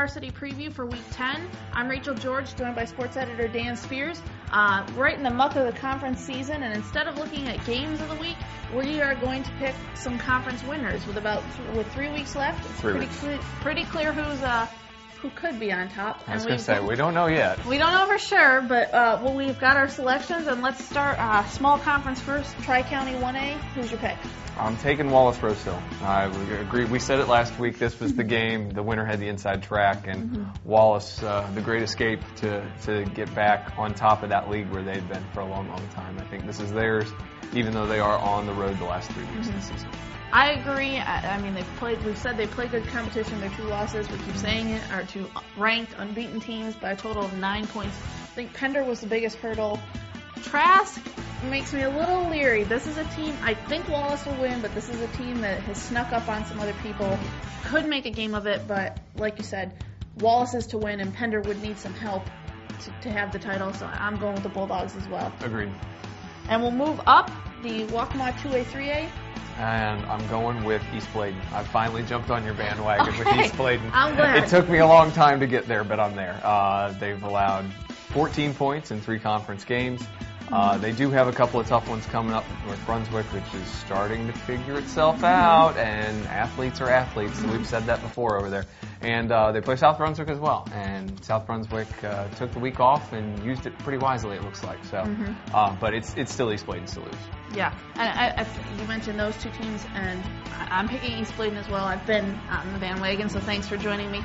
Varsity preview for Week 10. I'm Rachel George, joined by sports editor Dan Spears. Right in the muck of the conference season, and instead of looking at games of the week, we are going to pick some conference winners. With 3 weeks left, it's pretty clear who could be on top. I was going to say, we don't know yet. We don't know for sure, but we've got our selections, and let's start small conference first. Tri-County 1A, who's your pick? I'm taking Wallace Rose Hill. I agree. We said it last week. This was the game. The winner had the inside track, and Wallace, the great escape to get back on top of that league where they've been for a long, long time. I think this is theirs, even though they are on the road the last 3 weeks of the season. I agree. I mean, we've said they played good competition. Their 2 losses, we keep saying it, are to ranked, unbeaten teams by a total of 9 points. I think Pender was the biggest hurdle. Trask makes me a little leery. This is a team, I think Wallace will win, but this is a team that has snuck up on some other people. Could make a game of it, but like you said, Wallace is to win, and Pender would need some help to have the title, so I'm going with the Bulldogs as well. Agreed. And we'll move up the Waccamaw 2A, 3A. And I'm going with East Bladen. I finally jumped on your bandwagon with East Bladen. I'm glad. It took me a long time to get there, but I'm there. They've allowed 14 points in 3 conference games. They do have a couple of tough ones coming up. North Brunswick, which is starting to figure itself out, and athletes are athletes. So we've said that before over there. And they play South Brunswick as well. And South Brunswick took the week off and used it pretty wisely, it looks like. So, but it's still East Bladen's to lose. Yeah, and you mentioned those 2 teams, and I'm picking East Bladen as well. I've been on the bandwagon, so thanks for joining me.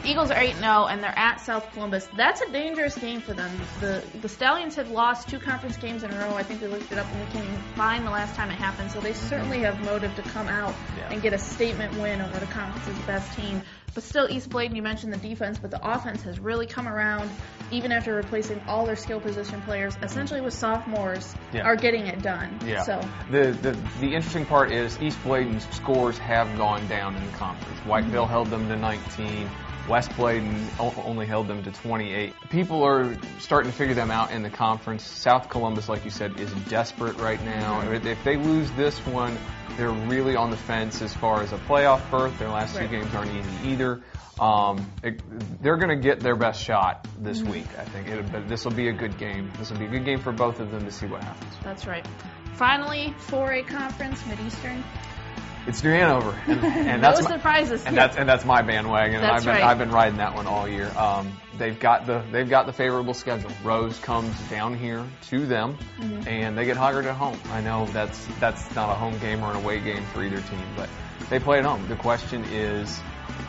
Eagles are 8-0, and they're at South Columbus. That's a dangerous game for them. The Stallions have lost 2 conference games in a row. I think we looked it up, and we can't even find the last time it happened. So they certainly have motive to come out and get a statement win over the conference's best team. But still, East Bladen, you mentioned the defense, but the offense has really come around, even after replacing all their skill position players. Essentially, with sophomores, are getting it done. Yeah. So the interesting part is East Bladen's scores have gone down in the conference. Whiteville held them to 19. West Bladen only held them to 28. People are starting to figure them out in the conference. South Columbus, like you said, is desperate right now. If they lose this one, they're really on the fence as far as a playoff berth. Their last 2 games aren't easy either. They're going to get their best shot this week, I think. But this will be a good game. This will be a good game for both of them to see what happens. That's right. Finally, 4A conference, Mideastern. It's New Hanover, and no surprises. And that's my bandwagon. That's right. I've been riding that one all year. They've got the favorable schedule. Rose comes down here to them, and they get Hoggard at home. I know that's not a home game or an away game for either team, but they play at home. The question is,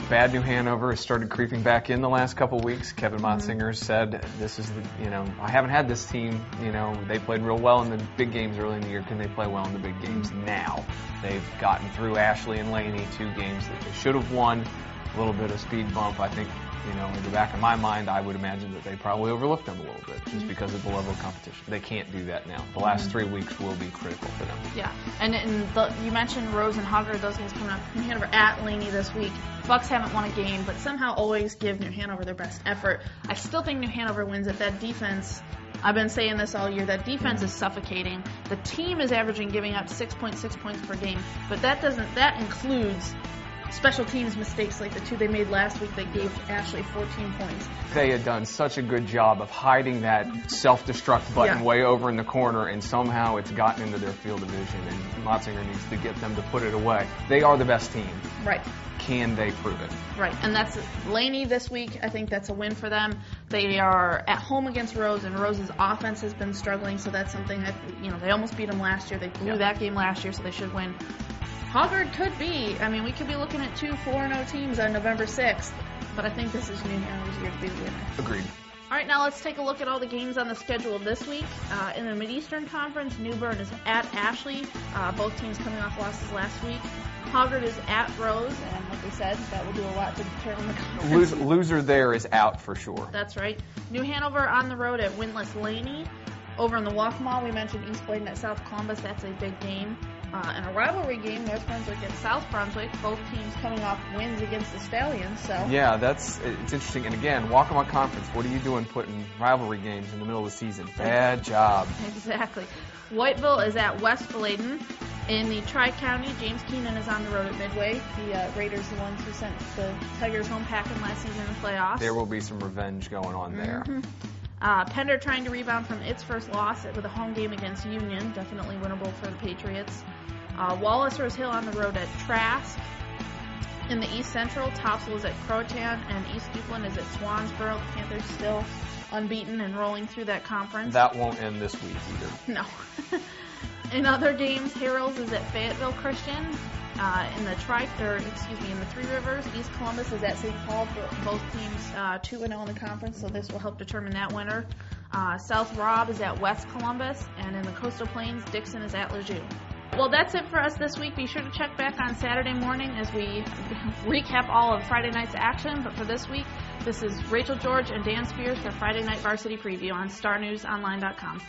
bad New Hanover has started creeping back in the last couple weeks. Kevin Motsinger said, "This is I haven't had this team. They played real well in the big games early in the year. Can they play well in the big games now?" They've gotten through Ashley and Laney, 2 games that they should have won. A little bit of speed bump. I think, in the back of my mind, I would imagine that they probably overlooked them a little bit just because of the level of competition. They can't do that now. The last 3 weeks will be critical for them. Yeah, and you mentioned Rose and Hoggard, those games coming up. New Hanover at Laney this week. Bucks haven't won a game, but somehow always give New Hanover their best effort. I still think New Hanover wins it. That defense, I've been saying this all year, that defense is suffocating. The team is averaging giving up 6.6 points per game, but that includes special teams mistakes like the 2 they made last week that gave Ashley 14 points. They had done such a good job of hiding that self-destruct button way over in the corner, and somehow it's gotten into their field of vision, and Motsinger needs to get them to put it away. They are the best team. Right. Can they prove it? Right, and that's Laney this week. I think that's a win for them. They are at home against Rose, and Rose's offense has been struggling, so that's something that, they almost beat them last year. They blew that game last year, so they should win. Hoggard could be, we could be looking at 2 4-0 teams on November 6th, but I think this is New Hanover's year to be the winner. Agreed. All right, now let's take a look at all the games on the schedule this week. In the Mideastern Conference, New Bern is at Ashley, both teams coming off losses last week. Hoggard is at Rose, and like we said, that will do a lot to determine the conference. Loser there is out for sure. That's right. New Hanover on the road at winless Laney. Over in the Waccamaw, we mentioned East Bladen at South Columbus. That's a big game. And a rivalry game, North Brunswick and South Brunswick, both teams coming off wins against the Stallions. So yeah, it's interesting. And again, Waccamaw Conference, what are you doing putting rivalry games in the middle of the season? Bad job. Exactly. Whiteville is at West Bladen. In the Tri-County, James Keenan is on the road at Midway. The Raiders, the ones who sent the Tigers home packing last season in the playoffs. There will be some revenge going on there. Pender trying to rebound from its first loss with a home game against Union. Definitely winnable for the Patriots. Wallace Rose Hill on the road at Trask. In the East Central, Topsail is at Croatan, and East Duplin is at Swansboro. The Panthers still unbeaten and rolling through that conference. That won't end this week either. No. In other games, Harrells is at Fayetteville Christian. In the Three Rivers, East Columbus is at St. Paul. Both teams 2-0 in the conference, so this will help determine that winner. South Robb is at West Columbus, and in the Coastal Plains, Dixon is at Lejeune. Well, that's it for us this week. Be sure to check back on Saturday morning as we recap all of Friday night's action. But for this week, this is Rachel George and Dan Spears for Friday Night Varsity Preview on StarNewsOnline.com.